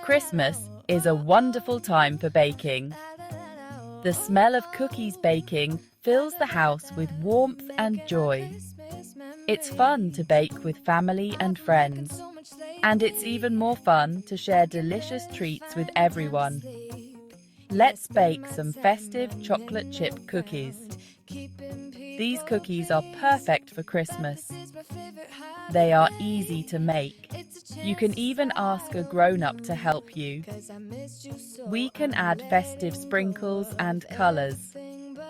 Christmas is a wonderful time for baking. The smell of cookies baking fills the house with warmth and joy. It's fun to bake with family and friends, and it's even more fun to share delicious treats with everyone. Let's bake some festive chocolate chip cookies. These cookies are perfect for Christmas. They are easy to make. You can even ask a grown-up to help you. We can add festive sprinkles and colors.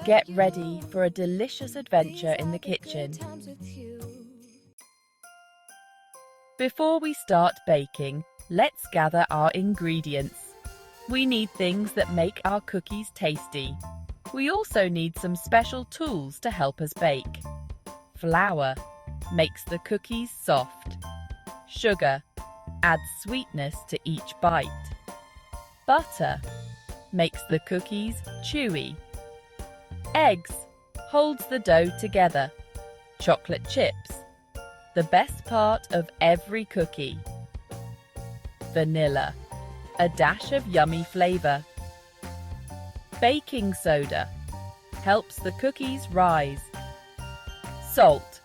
Get ready for a delicious adventure in the kitchen. Before we start baking, let's gather our ingredients. We need things that make our cookies tasty. We also need some special tools to help us bake. Flour makes the cookies soft. Sugar adds sweetness to each bite. Butter makes the cookies chewy. Eggs holds the dough together. Chocolate chips, the best part of every cookie. Vanilla, a dash of yummy flavor. Baking soda helps the cookies rise. Salt,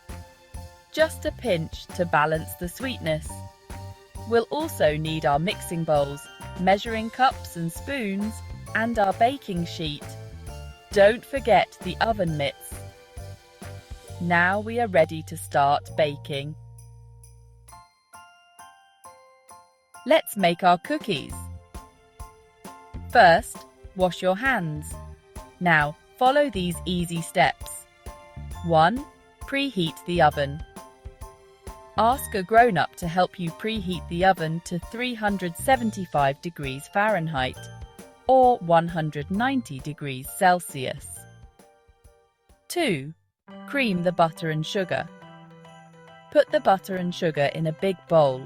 just a pinch to balance the sweetness. We'll also need our mixing bowls, measuring cups and spoons, and our baking sheet. Don't forget the oven mitts. Now we are ready to start baking. Let's make our cookies. First, wash your hands. Now, follow these easy steps. 1. Preheat the oven. Ask a grown-up to help you preheat the oven to 375 degrees Fahrenheit or 190 degrees Celsius. 2. Cream the butter and sugar. Put the butter and sugar in a big bowl.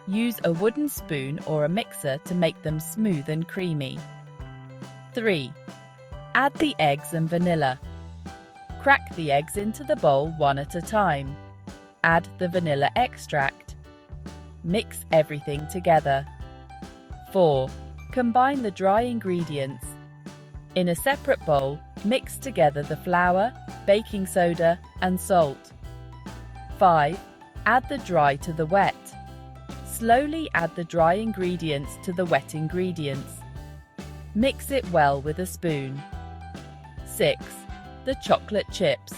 Use a wooden spoon or a mixer to make them smooth and creamy. 3. Add the eggs and vanilla. Crack the eggs into the bowl one at a time. Add the vanilla extract. Mix everything together. 4. Combine the dry ingredients. In a separate bowl, mix together the flour, baking soda, and salt. 5. Add the dry to the wet. Slowly add the dry ingredients to the wet ingredients. Mix it well with a spoon. 6. The chocolate chips.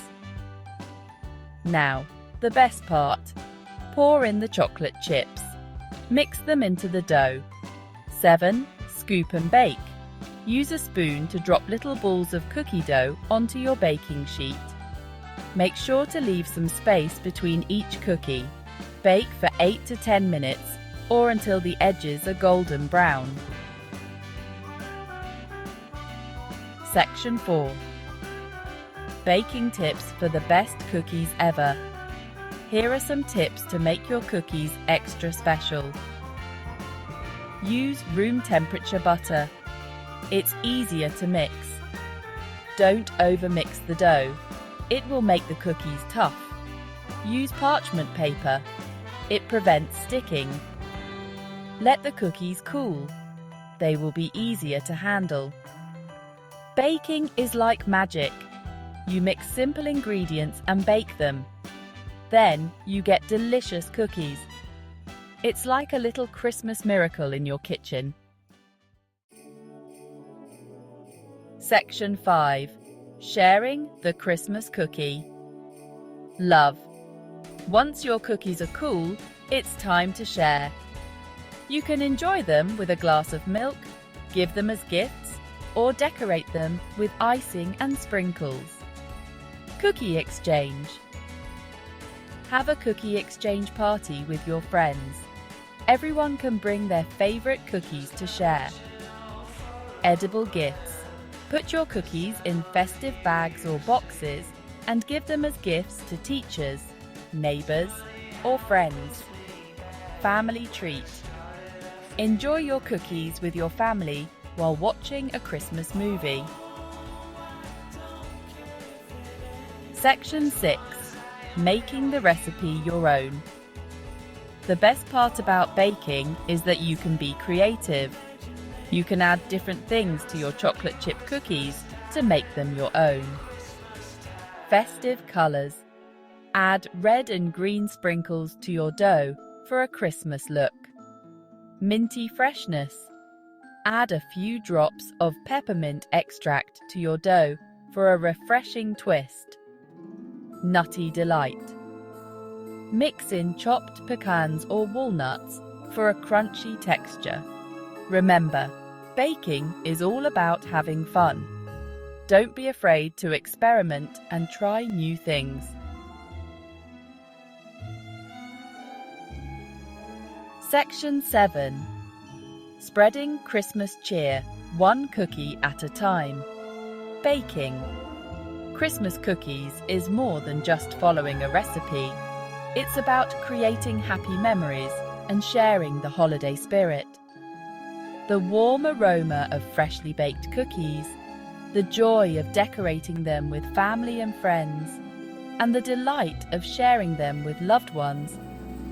Now, the best part. Pour in the chocolate chips. Mix them into the dough. 7. Scoop and bake. Use a spoon to drop little balls of cookie dough onto your baking sheet. Make sure to leave some space between each cookie. Bake for 8 to 10 minutes or until the edges are golden brown. Section 4. Baking tips for the best cookies ever. Here are some tips to make your cookies extra special. Use room temperature butter. It's easier to mix. Don't overmix the dough. It will make the cookies tough. Use parchment paper. It prevents sticking. Let the cookies cool. They will be easier to handle. Baking is like magic. You mix simple ingredients and bake them. Then you get delicious cookies. It's like a little Christmas miracle in your kitchen. Section 5. Sharing the Christmas cookie. Love. Once your cookies are cool, it's time to share. You can enjoy them with a glass of milk, give them as gifts, or decorate them with icing and sprinkles. Cookie exchange. Have a cookie exchange party with your friends. Everyone can bring their favorite cookies to share. Edible gifts. Put your cookies in festive bags or boxes and give them as gifts to teachers, neighbors, or friends. Family treat. Enjoy your cookies with your family while watching a Christmas movie. Section 6. Making the recipe your own. The best part about baking is that you can be creative. You can add different things to your chocolate chip cookies to make them your own. Festive colors. Add red and green sprinkles to your dough for a Christmas look. Minty freshness. Add a few drops of peppermint extract to your dough for a refreshing twist. Nutty delight. Mix in chopped pecans or walnuts for a crunchy texture. Remember, baking is all about having fun. Don't be afraid to experiment and try new things. Section 7. Spreading Christmas cheer, one cookie at a time. Baking. Christmas cookies is more than just following a recipe. It's about creating happy memories and sharing the holiday spirit. The warm aroma of freshly baked cookies, the joy of decorating them with family and friends, and the delight of sharing them with loved ones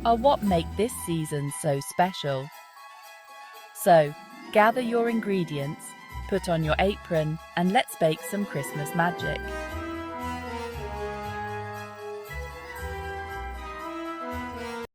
are what make this season so special. So, gather your ingredients, put on your apron, and let's bake some Christmas magic.